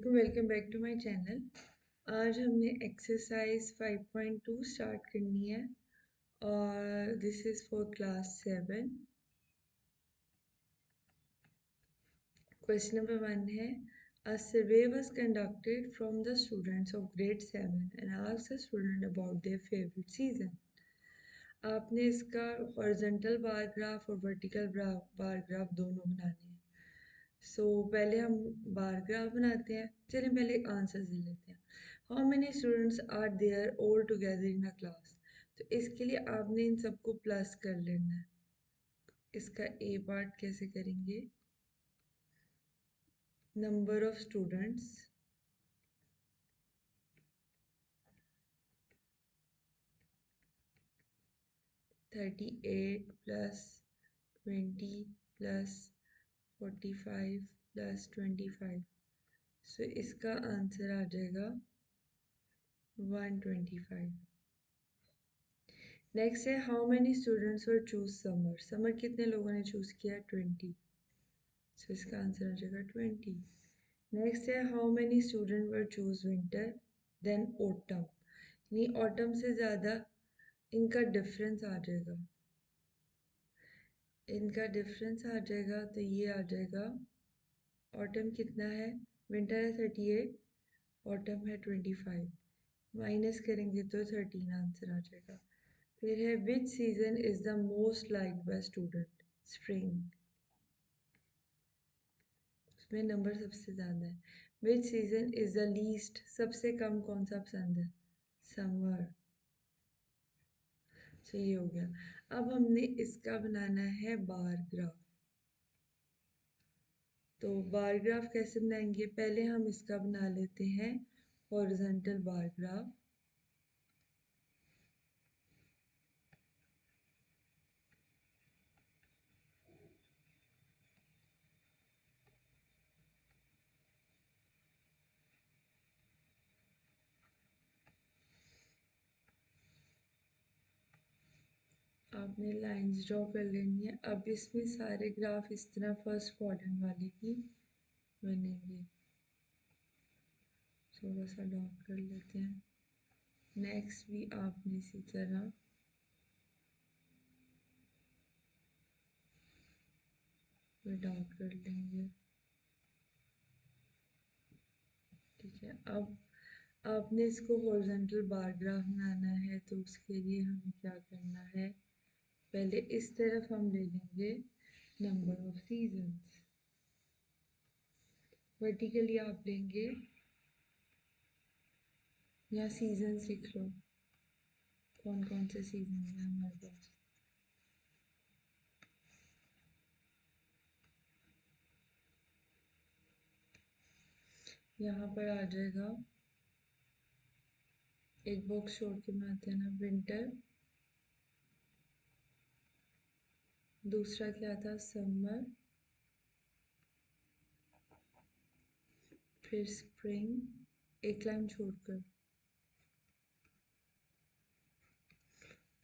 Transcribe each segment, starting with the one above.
अस्सलामुअलैकुम, welcome back to my channel. आज हमने एक्सरसाइज 5.2 स्टार्ट करनी है और this is for class 7। Question number 1 है, a survey was conducted from the students of grade 7 and asked the student about their favourite season. आपने इसका horizontal bar graph और vertical bar graph दोनों बनाने हैं। पहले हम बार ग्राफ बनाते हैं। चलिए पहले आंसर दे लेते हैं। How many students are there all together in a class. तो इसके लिए आपने इन सबको प्लस कर लेना है। इसका ए पार्ट कैसे करेंगे? Number of students thirty eight plus 20 plus 45 plus 25। इसका आंसर आ जाएगा 125। नेक्स्ट है, how many students were choose summer. Summer कितने लोगों ने चूज किया? 20। इसका आंसर आ जाएगा 20। नेक्स्ट है, how many student were choose winter than autumn. Autumn ऑटम से ज़्यादा इनका डिफरेंस आ जाएगा। तो ये आ जाएगा, ऑटम कितना है? विंटर है 38, ऑटम है 25। माइनस करेंगे तो 13 आंसर आ जाएगा। फिर है, विच season is the most liked by student. Spring, उसमें नंबर सबसे ज़्यादा है। विच सीजन इज द लीस्ट, सबसे कम कौन सा पसंद है? समर। ये हो गया। अब हमने इसका बनाना है बार ग्राफ। तो बार ग्राफ कैसे बनाएंगे? पहले हम इसका बना लेते हैं हॉरिजॉन्टल बार ग्राफ। आपने लाइंस ड्रॉ कर लेनी है। अब इसमें सारे ग्राफ इस तरह फर्स्ट क्वाड्रेंट वाले ही बनेंगे। थोड़ा सा डार्क कर लेते हैं। नेक्स्ट भी आपने इसी तरह डार्क कर लेंगे। ठीक है। अब आपने इसको हॉरिजॉन्टल बार ग्राफ बनाना है, तो उसके लिए हमें क्या करना है? पहले इस तरफ हम ले लेंगे नंबर ऑफ सीजन्स। वर्टिकली आप लेंगे, या सीजन्स लिख लो, कौन कौन से सीजन है हमारे पास। यहाँ पर आ जाएगा, एक बॉक्स छोड़ के बनाते हैं ना, विंटर। दूसरा क्या था? समर। फिर स्प्रिंग, एक लाइन छोड़कर।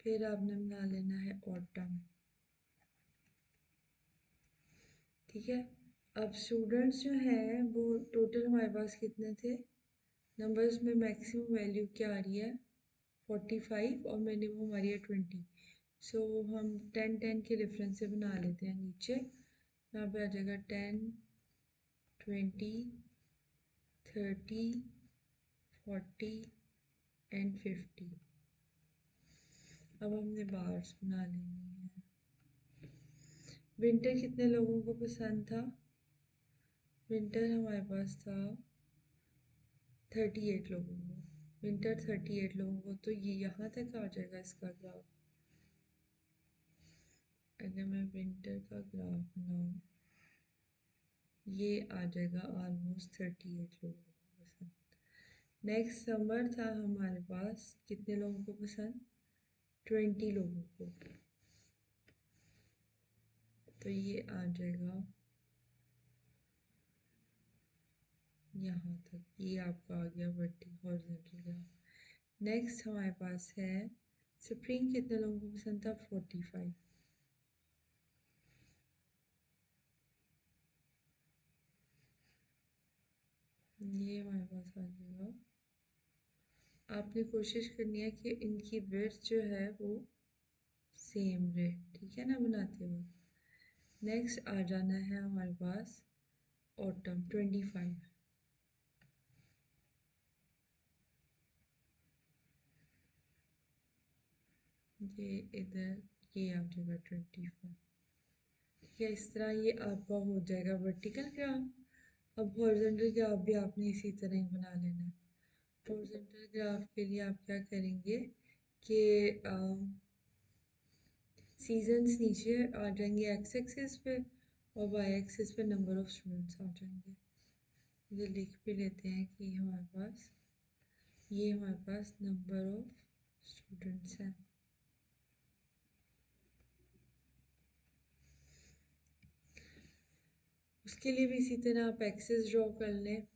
फिर आपने बना लेना है ऑटम। ठीक है। अब स्टूडेंट्स जो हैं वो टोटल हमारे पास कितने थे? नंबर्स में मैक्सिमम वैल्यू क्या आ रही है? 45 और मिनिमम आ रही है 20। हम 10-10 के रेफरेंस से बना लेते हैं नीचे। यहाँ पे आ जाएगा 10, 20, 30, 40 एंड 50। अब हमने बार्स बना लेनी है। विंटर कितने लोगों को पसंद था? विंटर हमारे पास था 38 लोगों को। विंटर 38 लोगों को, तो ये यहाँ तक आ जाएगा इसका ग्राफ। अगर मैं विंटर का ग्राफ बनाऊँ, ये आ जाएगा ऑलमोस्ट 38 लोगों को पसंद। नेक्स्ट समर था हमारे पास, कितने लोगों को पसंद? 20 लोगों को। तो ये आ जाएगा यहाँ तक। ये आपका आ गया हॉरिजॉन्टल ग्राफ। नेक्स्ट हमारे पास है, स्प्रिंग कितने लोगों को पसंद था? 45। ये हमारे पास आ जाएगा। आपने कोशिश करनी है कि इनकी विड्थ जो है वो सेम रहे, ठीक है ना, बनाते वक्त। नेक्स्ट आ जाना है हमारे पास ऑटम 25। ये इधर ये आ जाएगा 25, ठीक है। इस तरह ये आपका हो जाएगा वर्टिकल ग्राफ। अब हॉरिजॉन्टल ग्राफ भी आपने इसी तरह ही बना लेना है। हॉरिजॉन्टल ग्राफ के लिए आप क्या करेंगे कि सीजन्स नीचे आ जाएंगे एक्स एक्सिस पे, और वाई एक्सिस पे नंबर ऑफ स्टूडेंट्स आ जाएंगे। ये लिख भी लेते हैं कि ये हमारे पास नंबर ऑफ स्टूडेंट्स हैं। उसके लिए भी इसी तरह आप एक्सेस ड्रॉ कर लें।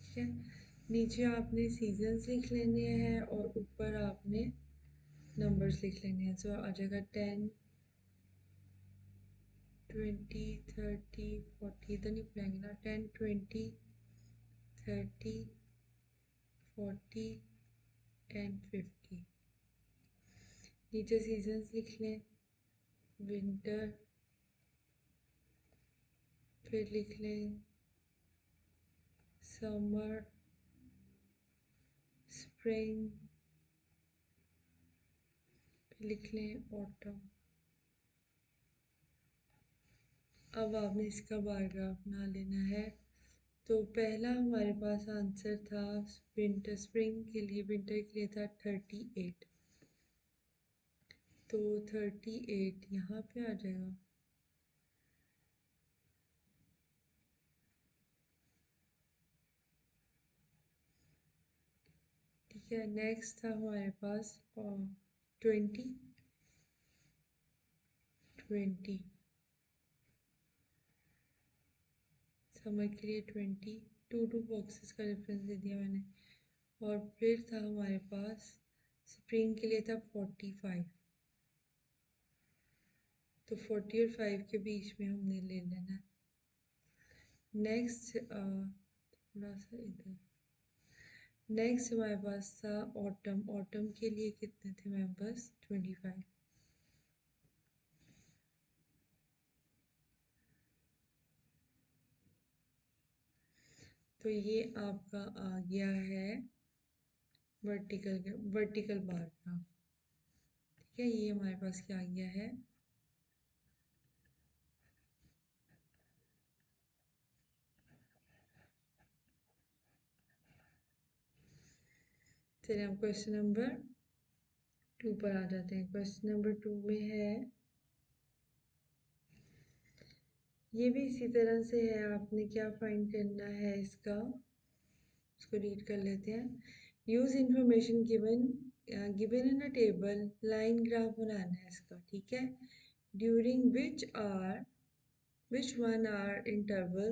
ठीक है, नीचे आपने सीजन्स लिख लेने हैं और ऊपर आपने नंबर्स लिख लेने हैं। सो आ जाएगा 10, 20, 30, 40। तो नहीं भूलेंगे ना, 10, 20, 30, 40 एंड 50। नीचे सीजन्स लिख लें, विंटर, फिर लिख लें समर, स्प्रिंग, फिर लिख लें ऑटम। अब आपने इसका बार ग्राफ बना लेना है। तो पहला हमारे पास आंसर था विंटर, स्प्रिंग के लिए, विंटर के लिए था 38। तो 38 यहाँ पे आ जाएगा। ठीक है, नेक्स्ट था हमारे पास 20, 20 समर के लिए 20, टू बॉक्सेस का डिफरेंस दे दिया मैंने। और फिर था हमारे पास स्प्रिंग के लिए था 45। तो 40 और 5 के बीच में हमने ले लेना। नेक्स्ट थोड़ा सा इधर, नेक्स्ट हमारे पास था ऑटम। ऑटम के लिए कितने थे मेंबर्स? 25। तो ये आपका आ गया है वर्टिकल बार ग्राफ। ठीक है, ये हमारे पास क्या आ गया है? चलिए हम क्वेश्चन नंबर 2 पर आ जाते हैं। क्वेश्चन नंबर 2 में है, ये भी इसी तरह से है। आपने क्या फाइंड करना है इसका, इसको रीड कर लेते हैं। Use information given given in a table, line graph बनाना है इसका, ठीक है। During which one are interval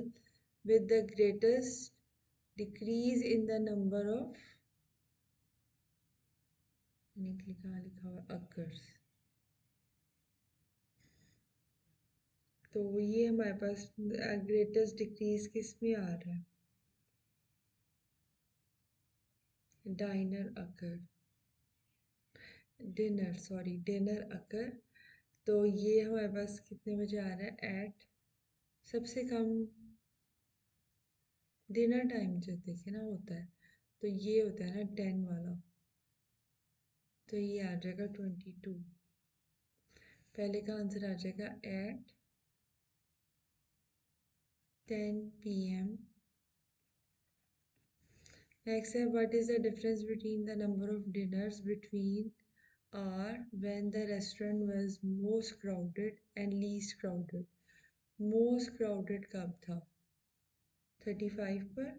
with the greatest decrease in the number of, लिखा लिखा हुआ occurs। तो ये हमारे पास ग्रेटेस्ट डिक्रीज किस में आ रहा है? डाइनर अकर, डिनर, सॉरी डिनर अकर। तो ये हमारे पास कितने बजे आ रहा है? एट, सबसे कम डिनर टाइम जो देखे ना होता है, तो ये होता है ना 10 वाला। तो ये आ जाएगा 22। पहले का आंसर आ जाएगा एट 10 p.m. Next है, what is the difference between the number of dinners between are when the restaurant was most crowded and least crowded? Most crowded कब था? 35 पर।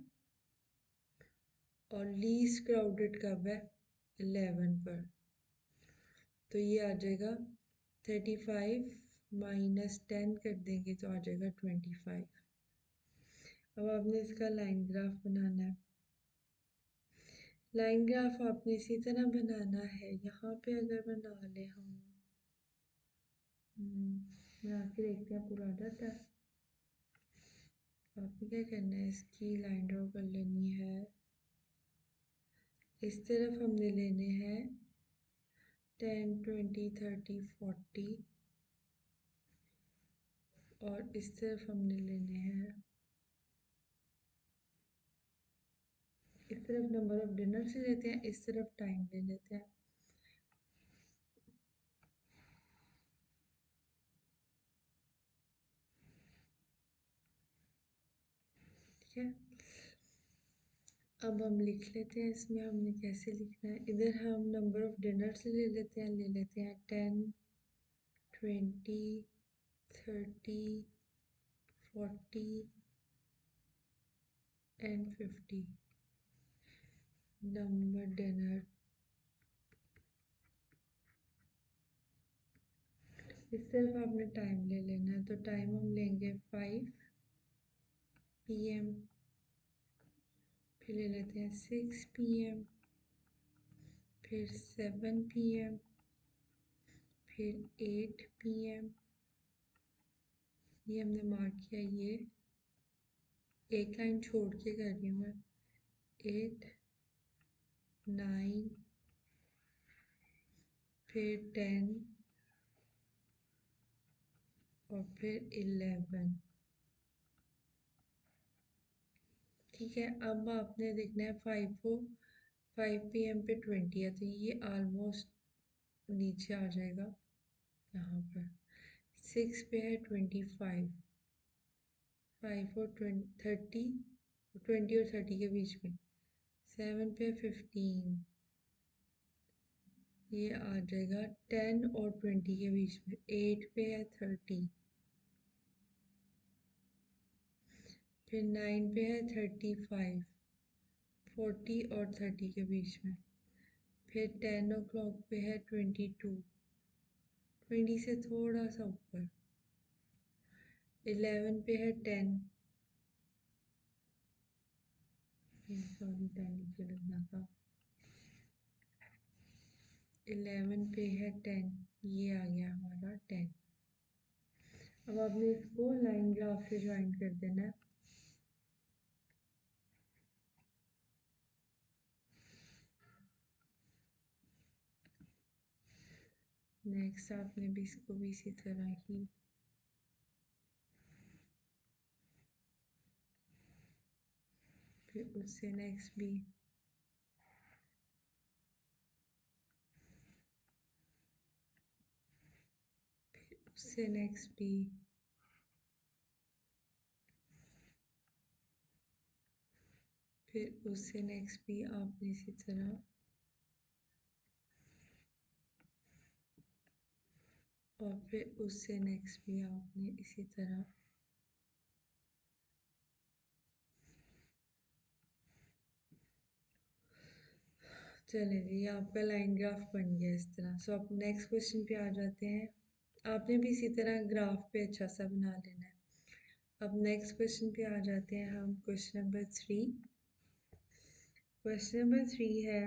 और least crowded कब है? 11 पर। तो ये आ जाएगा 35 -10 कर देंगे तो आ जाएगा 25। अब आपने इसका लाइन ग्राफ बनाना है। लाइन ग्राफ आपने इसी तरह बनाना है। यहाँ पे अगर बना ले हम, बना के देखते हैं पूरा डाटा। आपने क्या करना है, इसकी लाइन ड्रॉ कर लेनी है। इस तरफ हमने लेने हैं 10, 20, 30, 40 और इस तरफ हमने लेने हैं, इस तरफ नंबर ऑफ डिनर से लेते हैं, इस तरफ टाइम ले लेते हैं। ठीक है, अब हम लिख लेते हैं इसमें हमने कैसे लिखना है। इधर हम नंबर ऑफ डिनर से ले लेते हैं, 10, 20, 30, 40 एंड 50 नंबर डिनर। इस तरफ आपने टाइम ले लेना है, तो टाइम हम लेंगे 5 PM, फिर ले लेते हैं 6 PM, फिर 7 PM, फिर 8 PM। ये हमने मार्क किया, ये एक लाइन छोड़ के कर रही हूँ मैं। 8, 9, फिर 10 और फिर 11। ठीक है, अब आपने देखना है 5 PM पे 20 है, तो ये ऑलमोस्ट नीचे आ जाएगा यहाँ पर। 6 पे है 25, 5 और 30, 20 और 30 के बीच में। 7 पे 15, ये आ जाएगा 10 और 20 के बीच में। 8 पे है 30, फिर 9 पे है 35, 40 और 30 के बीच में। फिर 10 o'clock पे है 22, 20 से थोड़ा सा ऊपर। 11 पे है 10, सॉरी 10 नीचे लिखना था। 11 पे है 10, ये आ गया हमारा 10। अब आपने इसको लाइन ग्राफ से ज्वाइन कर देना है। नेक्स्ट आपने भी इसको भी इसी तरह ही, फिर उससे नेक्स्ट भी, उससे नेक्स्ट भी, फिर उससे नेक्स्ट भी आपने इसी तरह, और फिर उससे नेक्स्ट भी आपने इसी तरह। चले जी, आपका लाइन ग्राफ बन गया इस तरह। सो अब नेक्स्ट क्वेश्चन पे आ जाते हैं। आपने भी इसी तरह ग्राफ पे अच्छा सा बना लेना है। अब नेक्स्ट क्वेश्चन पे आ जाते हैं हम, क्वेश्चन नंबर 3। क्वेश्चन नंबर 3 है,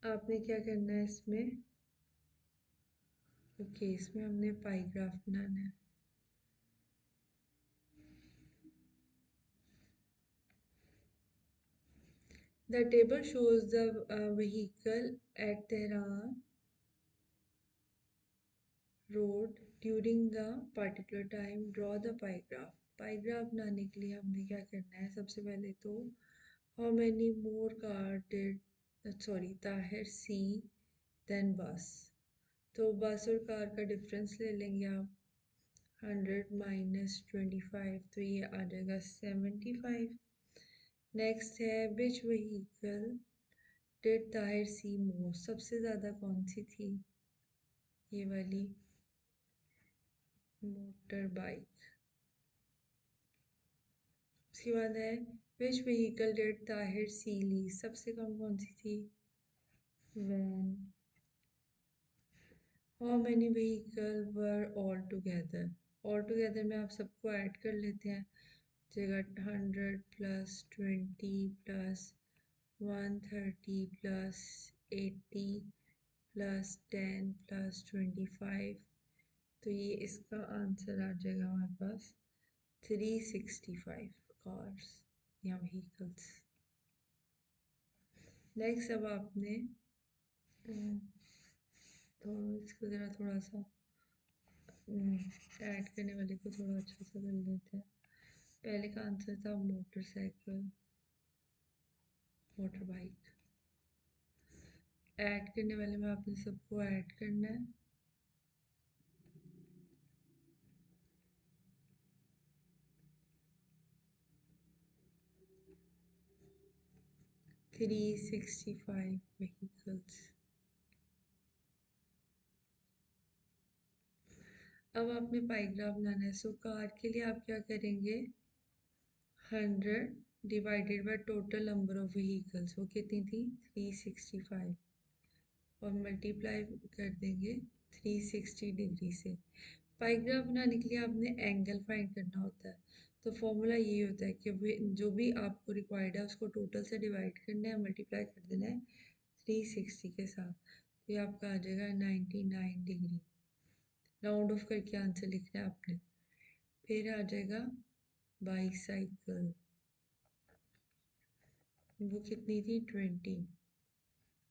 आपने क्या करना है इसमें, ओके इसमें हमने पाई ग्राफ बनाना है। The table shows the vehicle at Tehran road during the particular time. Draw the pie graph. Pi graph बनाने के लिए हमने क्या करना है, सबसे पहले तो how many more car did sorry Tahir see than bus। तो बस और कार का डिफरेंस ले लेंगे आप। 100 माइनस 25, तो ये आ जाएगा 75। नेक्स्ट है विच व्हीकल डिड ताहिर सी मोर, सबसे ज़्यादा कौन सी थी, ये वाली मोटर बाइक। उसके बाद है which vehicle did Tahir see ली, सबसे कम कौन सी थी, van. How many vehicle were all together, all together में आप सबको ऐड कर लेते हैं, जगह 100 + 20 + 130 + 10 + 25, तो ये इसका आंसर आ जाएगा हमारे पास 365 कार्स या व्हीकल्स। नेक्स्ट अब आपने तो इसको ज़रा थोड़ा सा ऐड करने वाले को थोड़ा अच्छा सा कर लेते हैं। पहले का आंसर था मोटरसाइकिल, मोटर बाइक। ऐड करने वाले में आपने सबको ऐड करना है। Three 65 vehicles. अब आपने पाइग्राफ बनाना है। सो कार के लिए आप क्या करेंगे, 100 divided by total number of vehicles, वो कितनी थी 365, और मल्टीप्लाई कर देंगे 360 डिग्री से। पाइग्राफ बनाने के लिए आपने एंगल फाइंड करना होता है। तो फॉर्मूला ये होता है कि जो भी आपको रिक्वायर्ड है उसको टोटल से डिवाइड करना है, मल्टीप्लाई कर देना है 360 के साथ। तो ये आपका आ जाएगा 99 डिग्री। राउंड ऑफ करके आंसर लिखना है आपने। फिर आ जाएगा बाईसाइकिल, वो कितनी थी 20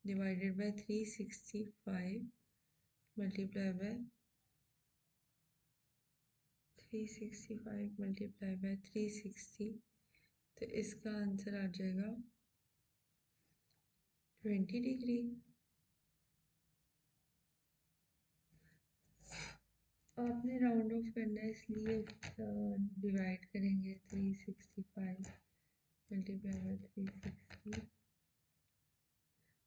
divided by 365 multiply bye 365 multiply by 360, तो इसका आंसर आ जाएगा 20 डिग्री। आपने राउंड ऑफ करना है इसलिए डिवाइड करेंगे 365 मल्टीप्लाई बाय 360,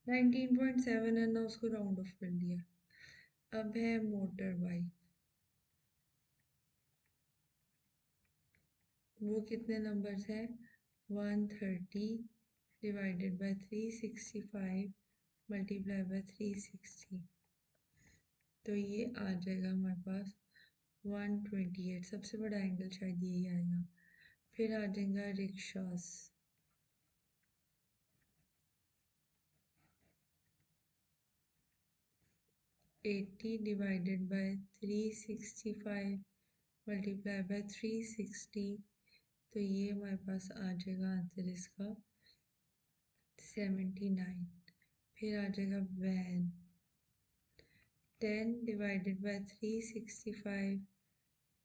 19.7 है ना, उसको राउंड ऑफ कर लिया। अब है मोटर बाइक, वो कितने नंबर्स हैं 130 डिवाइडेड बाय 365 मल्टीप्लाई बाय 360, तो ये आ जाएगा हमारे पास 128। सबसे बड़ा एंगल शायद यही आएगा। फिर आ जाएगा rickshaws, 80 divided by 365 multiply by 360, तो ये हमारे पास आ जाएगा आंसर इसका 79। फिर आ जाएगा van, 10 divided by 365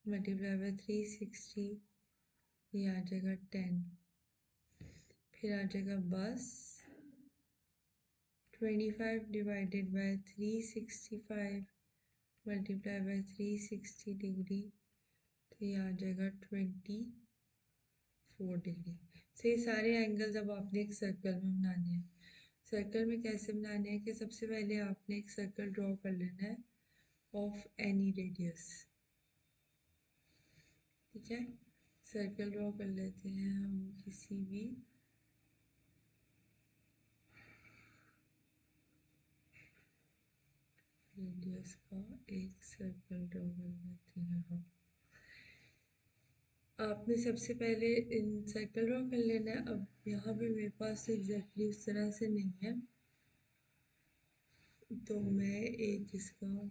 multiply by 360, ये आ जाएगा 10। फिर आ जाएगा बस, 25 divided by 365 multiply by 360 degree, तो ये आ जाएगा 24 डिग्री। तो ये सारे एंगल्स अब आपने एक सर्कल में बनाने हैं। सर्कल में कैसे बनाने हैं कि सबसे पहले आपने एक सर्कल ड्रॉ कर लेना है ऑफ एनी रेडियस। ठीक है, सर्कल ड्रॉ कर लेते हैं हम किसी भी रेडियस का एक सर्कल ड्रॉ कर लेते हैं हम। आपने सबसे पहले इन सर्कल ड्रॉ कर लेना है। अब यहाँ पे मेरे पास एग्जैक्टली उस तरह से नहीं है, तो मैं एक इसका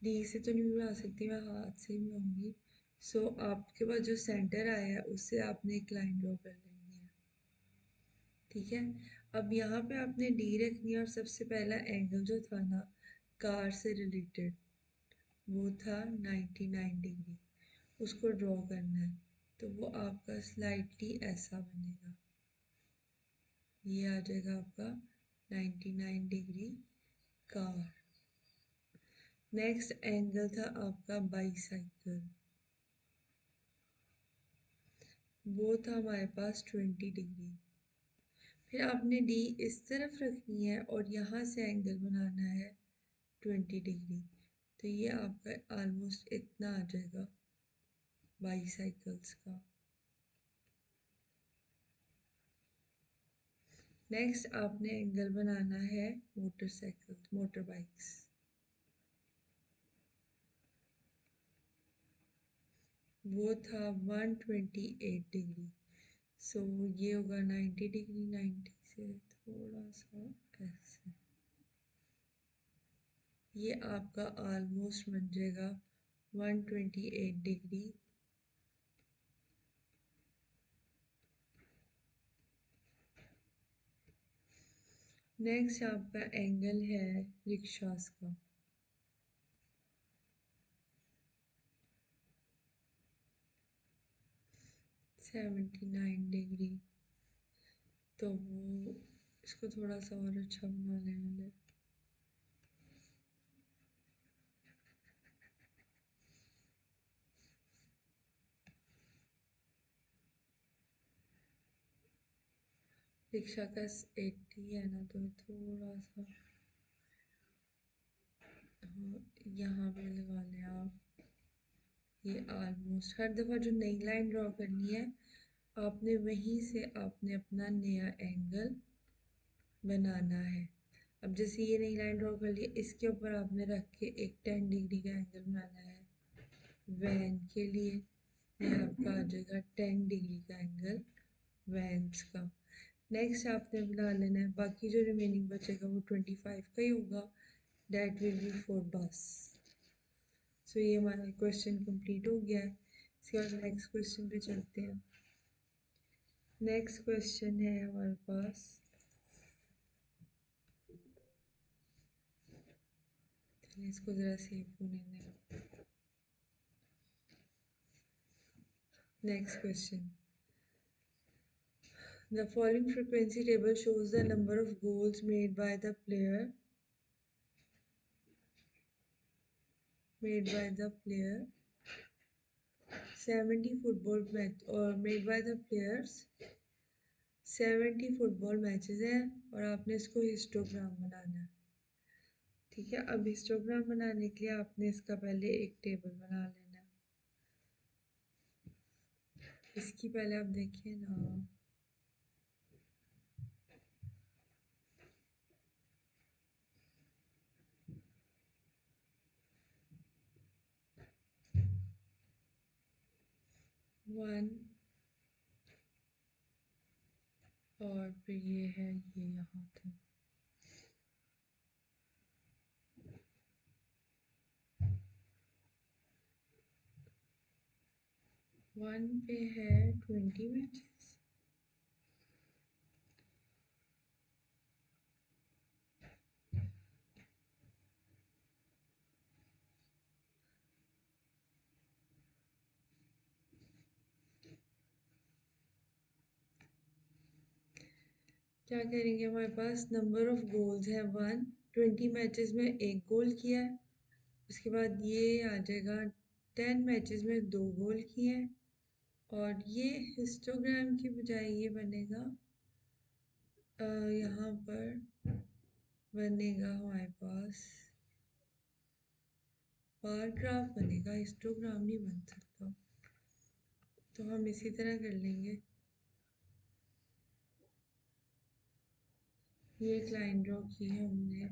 डी से तो नहीं बना सकती, मैं हाथ से ही बनाऊंगी। सो आपके पास जो सेंटर आया है उससे आपने एक लाइन ड्रॉ कर लेनी है। ठीक है, अब यहाँ पे आपने डी रखनी है, और सबसे पहला एंगल जो था ना कार से रिलेटेड वो था 99 डिग्री, उसको ड्रॉ करना है। तो वो आपका स्लाइटली ऐसा बनेगा, ये आ जाएगा आपका 99 डिग्री कार। नेक्स्ट एंगल था आपका बाईसाइकिल, वो था हमारे पास 20 डिग्री। फिर आपने डी इस तरफ रखनी है और यहाँ से एंगल बनाना है 20 डिग्री, तो ये आपका ऑलमोस्ट इतना आ जाएगा बाईसाइकिल्स का। नेक्स्ट आपने एंगल बनाना है मोटरसाइकिल, मोटर बाइक्स। वो था 128 डिग्री। सो ये होगा 90 डिग्री, 90 से थोड़ा सा ऐसे। ये आपका ऑलमोस्ट बन जाएगा 128 डिग्री। नेक्स्ट आपका एंगल है रिक्शास का। 79 डिग्री। तो वो इसको थोड़ा सा और अच्छा बना लेंगे। रिक्शा का 80 है ना, तो थोड़ा सा हाँ यहाँ पे लगा लें आप। ये ऑलमोस्ट हर दफ़ा जो नई लाइन ड्रॉ करनी है, आपने वहीं से आपने अपना नया एंगल बनाना है। अब जैसे ये नई लाइन ड्रॉ कर लिया, इसके ऊपर आपने रख के एक 10 डिग्री का एंगल बनाना है वैन के लिए। ये आपका आ जाएगा 10 डिग्री का एंगल वैन्स का। नेक्स्ट आपने बना लेना है, बाकी जो रिमेनिंग बचेगा वो 25 का ही होगा। दैट विल बी फॉर बस। सो ये हमारा क्वेश्चन कंप्लीट हो गया है। इसके बाद नेक्स्ट क्वेश्चन पे चलते हैं। नेक्स्ट क्वेश्चन है हमारे पास, चलिए इसको ज़रा सेव होने दें। Next question, the following frequency table shows the number of goals made by the player 70 football match और made by the players 70 football matches हैं, और आपने इसको हिस्टोग्राम बनाना है। ठीक है, अब हिस्टोग्राम बनाने के लिए आपने इसका पहले एक टेबल बना लेना है। इसकी पहले आप देखिए ना, 1 और फिर ये है, ये यहाँ था। वन पे है 20 मैचेस। क्या करेंगे, हमारे पास नंबर ऑफ गोल्स है 1। 20 मैचेस में एक गोल किया है। उसके बाद ये आ जाएगा 10 मैचेस में 2 गोल किए हैं। और ये हिस्टोग्राम की बजाय ये बनेगा, यहाँ पर बनेगा हमारे पास बार ग्राफ बनेगा, हिस्टोग्राम नहीं बन सकता। तो हम इसी तरह कर लेंगे। ये एक लाइन ड्रॉ की है हमने,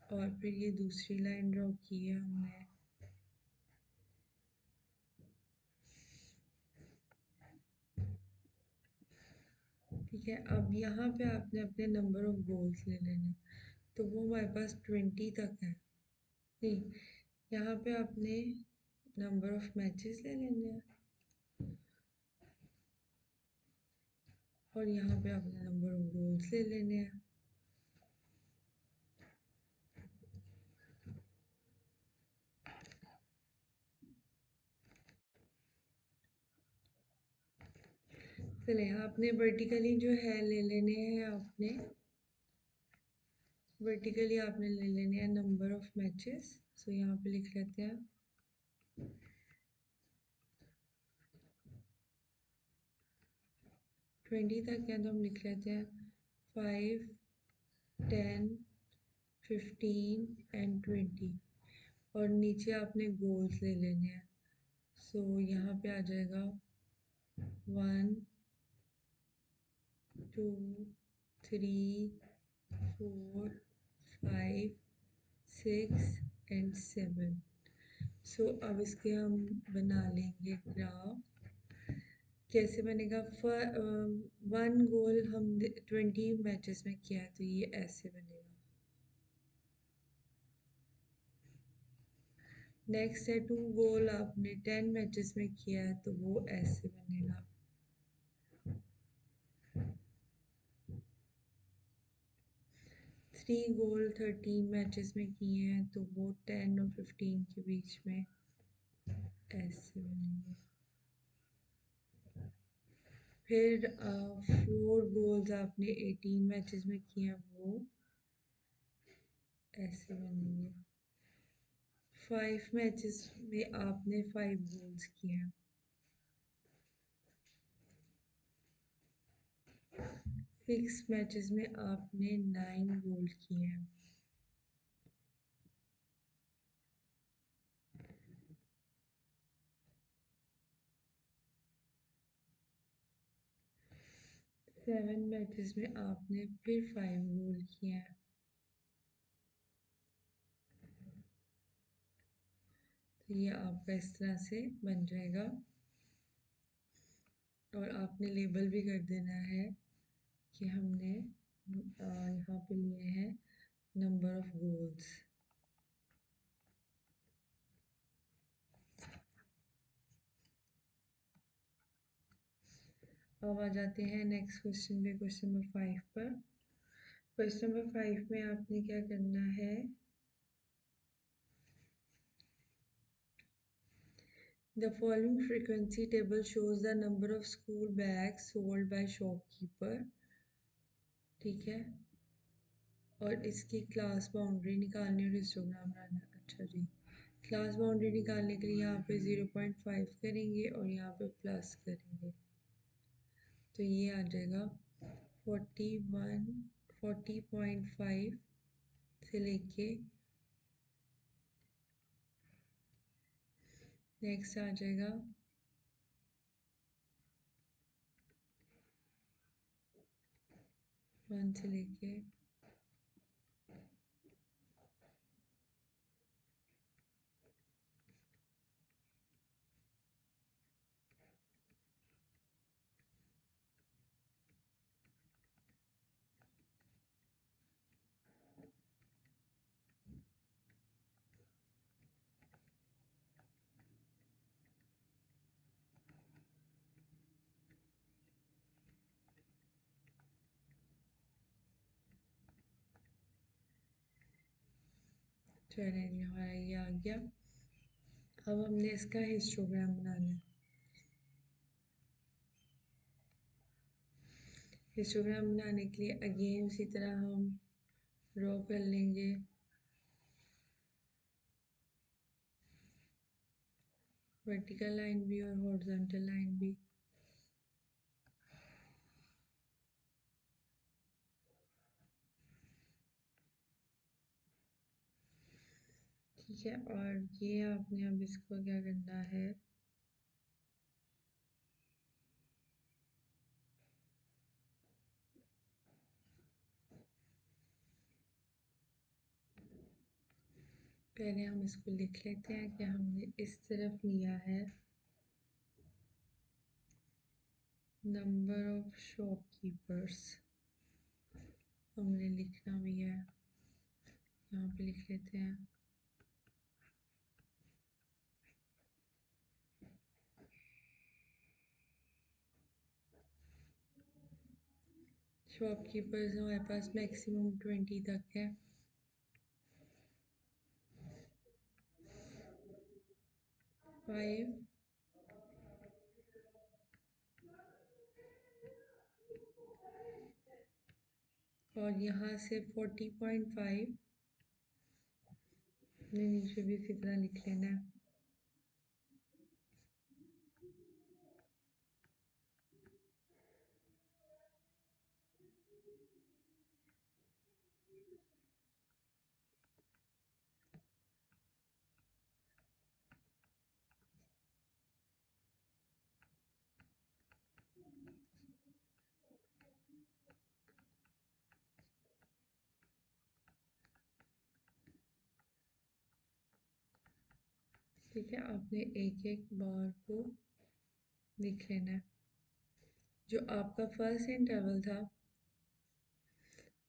और फिर ये दूसरी लाइन ड्रॉ की है हमने। ठीक है, अब यहाँ पे आपने अपने नंबर ऑफ गोल्स ले लेने, तो वो हमारे पास 20 तक है। नहीं, यहाँ पे आपने नंबर ऑफ मैचेस ले लेने हैं, और यहाँ पे आपने नंबर ऑफ गोल्स ले लेने हैं। चले, आपने वर्टिकली जो है ले लेने हैं, आपने वर्टिकली आपने ले लेने हैं नंबर ऑफ मैचेस। सो यहाँ पे लिख लेते हैं 20 तक है, तो हम लिख लेते हैं 5, 10, 15 एंड 20। और नीचे आपने गोल्स ले लेने हैं। सो यहाँ पे आ जाएगा 1, 2, 3, 4, 5, 6 एंड 7। सो अब इसके हम बना लेंगे ग्राफ। कैसे बनेगा? वन गोल हमने 20 मैचेस में किया है तो ये ऐसे बनेगा। नेक्स्ट है 2 गोल आपने 10 मैचेस में किया है तो वो ऐसे बनेगा। 3 गोल 13 मैचेस में किए हैं तो वो 10 और 15 के बीच में ऐसे बनेंगे। फिर 4 गोल्स आपने 18 मैचेस में किए हैं वो ऐसे बनेंगे। 5 मैचेस में आपने 5 गोल्स किए हैं। 6 मैचेस में आपने 9 गोल किए हैं। 7 मैचेस में आपने फिर 5 गोल किए हैं। तो ये आपका इस तरह से बन जाएगा और आपने लेबल भी कर देना है कि हमने यहाँ पे लिए हैं नंबर ऑफ गोल्स। अब आ जाते हैं नेक्स्ट क्वेश्चन पे, क्वेश्चन नंबर 5 पर। क्वेश्चन नंबर 5 में आपने क्या करना है, the following frequency table shows the number of school bags sold by shopkeeper। ठीक है, और इसकी क्लास बाउंड्री निकालनी और हिस्टोग्राम बनाना। अच्छा जी, क्लास बाउंड्री निकालने के लिए यहाँ पे 0.5 करेंगे और यहाँ पे प्लस करेंगे तो ये आ जाएगा 40.5 से लेके नेक्स्ट आ जाएगा 1 से लेके चलिए जी, हमारा ये आ गया। अब हमने इसका हिस्टोग्राम बनाना है। हिस्टोग्राम बनाने के लिए अगेन उसी तरह हम ड्रॉ कर लेंगे वर्टिकल लाइन भी और हॉरिजॉन्टल लाइन भी। ठीक है, और ये आपने अब इसको क्या करना है, पहले हम इसको लिख लेते हैं कि हमने इस तरफ लिया है नंबर ऑफ शॉपकीपर्स। हमने लिखना भी है, यहाँ पे लिख लेते हैं शॉपकीपर्स हमारे पास मैक्सिमम 20 तक है। 5 और यहाँ से 40.5 ने नीचे भी इसी तरह लिख लेना है। ठीक है, आपने एक एक बार को लिख लेना है। जो आपका फर्स्ट इंटरवल था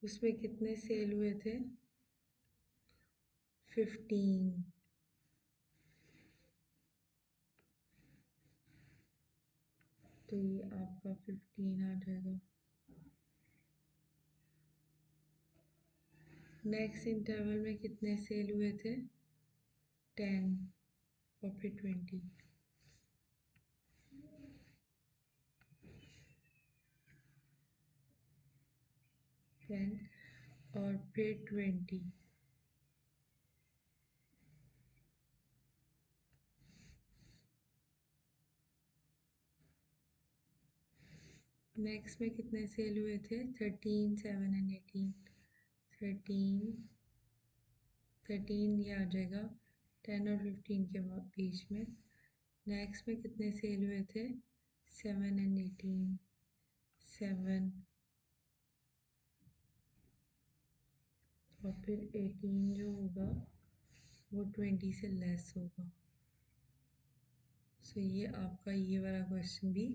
उसमें कितने सेल हुए थे? 15। तो ये आपका 15 आ जाएगा। नेक्स्ट इंटरवल में कितने सेल हुए थे? 10 और फिर 20। 10 और फिर 20। नेक्स्ट में कितने सेल हुए थे? 13, 7 एंड 18। 13, 13 ये आ जाएगा 10 और 15 के बीच में। नेक्स्ट में कितने सेल हुए थे? 7 एंड 18। 7 और फिर 18 जो होगा वो 20 से लेस होगा। सो ये आपका ये वाला क्वेश्चन भी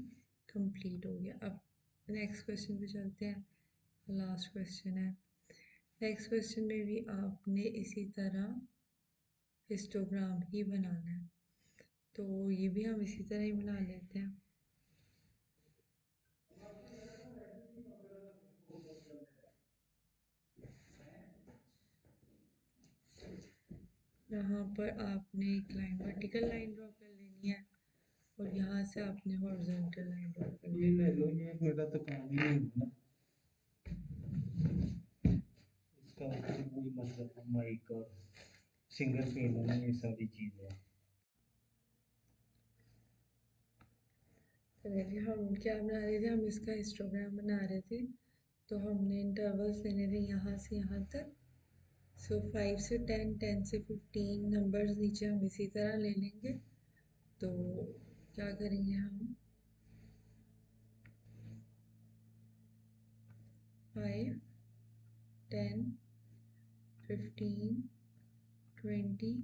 कंप्लीट हो गया। अब नेक्स्ट क्वेश्चन पे चलते हैं। लास्ट क्वेश्चन है। नेक्स्ट क्वेश्चन में भी आपने इसी तरह हिस्टोग्राम ही बनाना है, तो ये भी हम इसी तरह ही बना लेते हैं। यहाँ पर आपने एक लाइन वर्टिकल लाइन ड्रॉ कर लेनी है और यहाँ से आपने हॉरिजॉन्टल लाइन ड्रॉ कर ये लेनी ले है। लो, ये मेरा तो काम ही नहीं है ना, इसका कोई मतलब है माइक और सिंगल पेन में ये सारी चीजें। तो देखिए हम क्या बना रहे थे, हम इसका हिस्टोग्राम बना रहे थे। तो हमने इंटरवल्स लेने थे यहाँ से यहाँ तक। सो 5 से 10, 10 से 15 नंबर्स नीचे हम इसी तरह ले लेंगे। तो क्या करेंगे हम? 5, 10, 15, 20,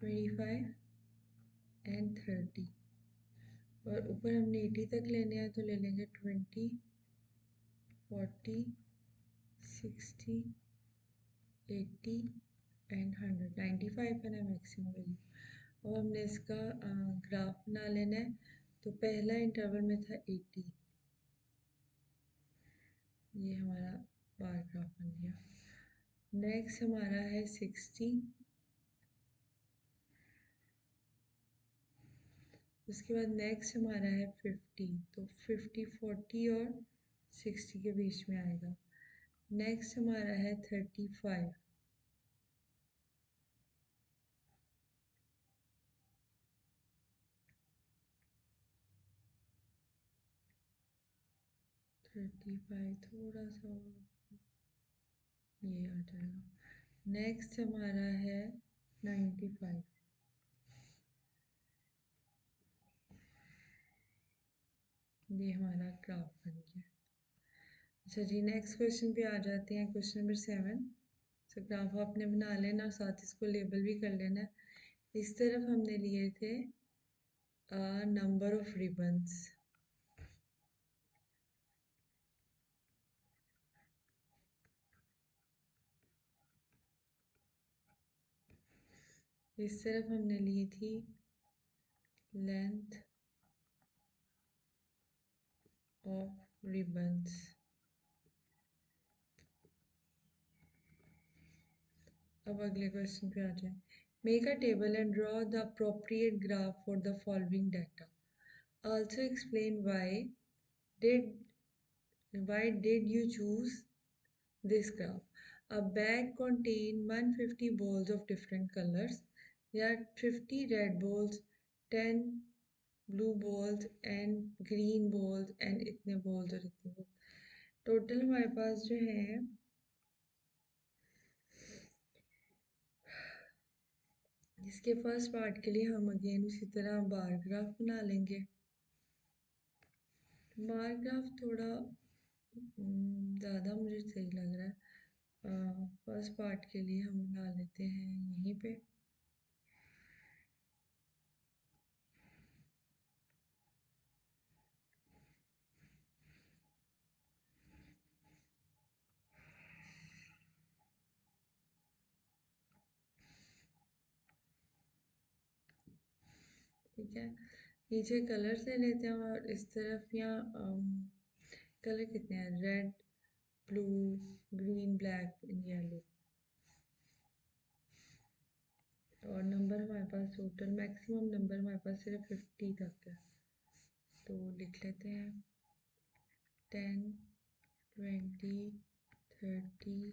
25 एंड 30। और ऊपर हमने 80 तक लेने हैं तो ले लेंगे 20, 40, 60, 80 एंड 100। 95 है ना मैक्सिमम वैल्यू। अब हमने इसका ग्राफ बना लेना है। तो पहला इंटरवल में था 80, ये हमारा बार ग्राफ बन गया। नेक्स्ट हमारा है 60, उसके बाद नेक्स्ट हमारा है 50। तो 50, 40 और 60 के बीच में आएगा। नेक्स्ट हमारा है 35, 35 थोड़ा सा ये आ जाएगा। नेक्स्ट हमारा है 95। ये हमारा ग्राफ बन गया। अच्छा जी, नेक्स्ट क्वेश्चन पे आ जाते हैं। Question number 7। सो ग्राफ आपने बना लेना और साथ इसको लेबल भी कर लेना है। इस तरफ हमने लिए थे नंबर ऑफ रिबन्स। इस तरफ हमने ली थी लेंथ ऑफ रिबन्स। अब अगले क्वेश्चन पे आ जाए। Make a table and draw the appropriate graph for the following data. Also explain did why did you choose this graph. A bag contains 150 balls of different colors. There are 50 red balls, 10 blue balls and green balls and इतने balls और इतने balls। Total हमारे पास जो है इसके first part के लिए हम अगेन उसी तरह बार ग्राफ बना लेंगे। बार ग्राफ थोड़ा ज़्यादा मुझे सही लग रहा है। फर्स्ट पार्ट के लिए हम बना लेते हैं यहीं पे। ठीक है। नीचे कलर्स ले लेते हैं और इस तरफ यहाँ कलर कितने हैं, red, blue, green, black and yellow. और नंबर हमारे पास टोटल मैक्सिमम नंबर हमारे पास सिर्फ 50 तक है, तो लिख लेते हैं 10, 20, 30,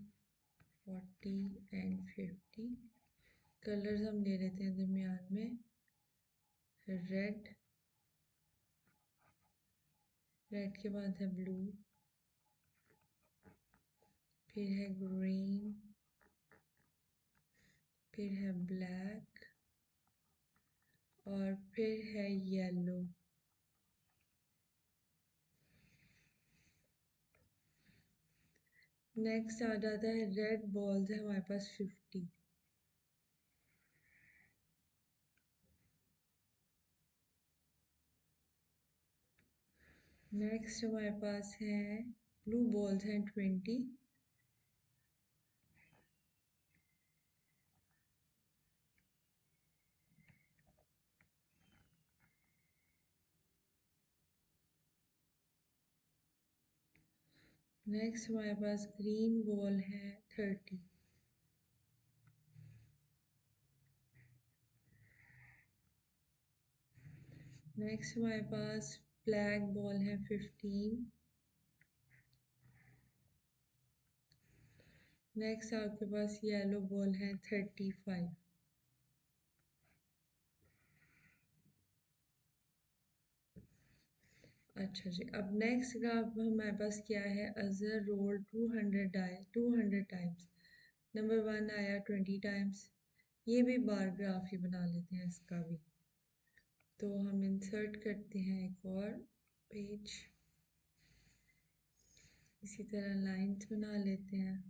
40 एंड 50। कलर्स हम ले लेते हैं दरमियान में, रेड, रेड के बाद है ब्लू, फिर है ग्रीन, फिर है ब्लैक और फिर है येलो। नेक्स्ट आ जाता है रेड बॉल्स है हमारे पास 50। नेक्स्ट हमारे पास है ब्लू बॉल्स हैं 20। नेक्स्ट हमारे पास ग्रीन बॉल है 30। नेक्स्ट हमारे पास ब्लैक बॉल है 15। नेक्स्ट आपके पास येलो बॉल है 35। अच्छा जी, अब नेक्स्ट का अब हमारे पास क्या है, अजर रोल 200 टाइम्स। नंबर 1 आया 20 टाइम्स। ये भी बार ग्राफ ही बना लेते हैं इसका भी। तो हम इंसर्ट करते हैं एक और पेज, इसी तरह लाइंस बना लेते हैं।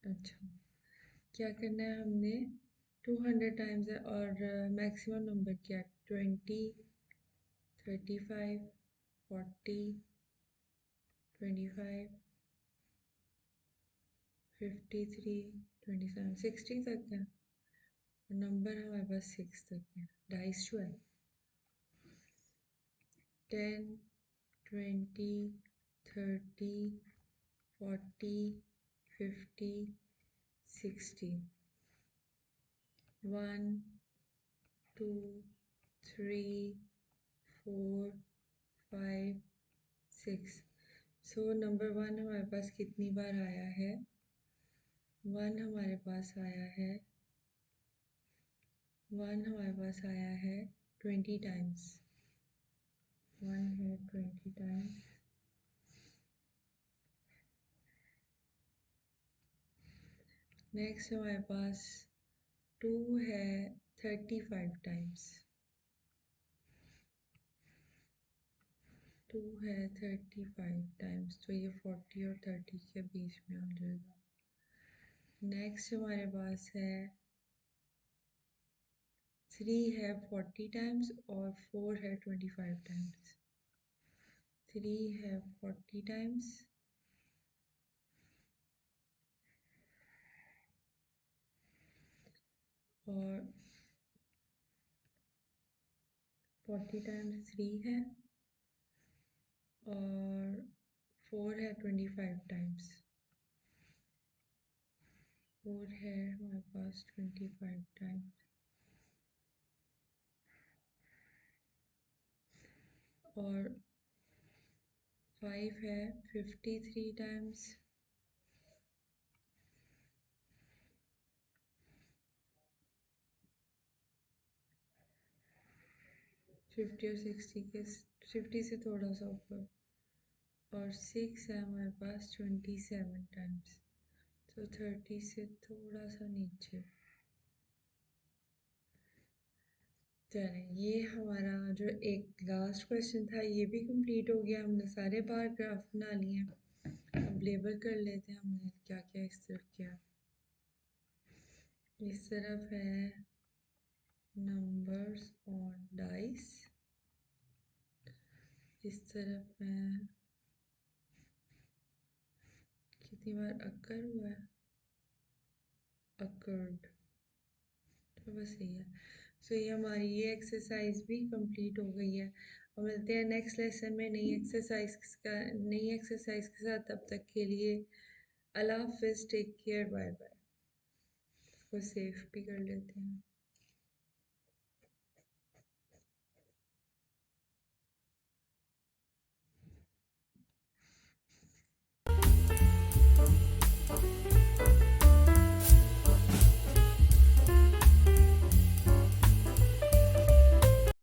अच्छा, क्या करना है हमने, 200 टाइम्स है और मैक्सिमम नंबर क्या है, 20, 35, 40, 25, 53, 27, 60 तक है। और नंबर हमारे पास 6 तक है, डाइस जो है 10, 20, 30, 40, 50, 60, 1, 2, 3, 4, 5, 6। सो नंबर 1 हमारे पास कितनी बार आया है, 1 हमारे पास आया है, 1 हमारे पास आया है 20 टाइम्स। 1 है 20 टाइम्स। नेक्स्ट हमारे पास 2 है 35 टाइम्स। 2 है 35 टाइम्स, तो ये 40 और 30 के बीच में आ जाएगा। नेक्स्ट हमारे पास है 3 है 40 टाइम्स और 4 है 25 टाइम्स। 3 है 40 टाइम्स और 40 टाइम्स 3 है और 4 है 25 टाइम्स। 4 है हमारे पास 25 टाइम्स और 5 है 53 टाइम्स। 50 और 60 के, 50 से थोड़ा सा ऊपर। और 6 है हमारे पास 27 टाइम्स, तो 30 से थोड़ा सा नीचे। चलें, ये हमारा जो एक लास्ट क्वेश्चन था ये भी कंप्लीट हो गया, हमने सारे बार ग्राफ बना लिए हैं। अब अब लेबल कर लेते हैं हमने क्या क्या इस तरफ किया। इस तरफ है नंबर्स ऑन डाइस, इस तरफ है कितनी बार अकर हुआ है, अकर्ड, तो बस यही है। सो ये हमारी ये एक्सरसाइज भी कंप्लीट हो गई है और मिलते हैं नेक्स्ट लेसन में नई एक्सरसाइज के साथ। तब तक के लिए अल्लाह हाफिज़, टेक केयर, बाय बाय। इसको सेव भी कर लेते हैं।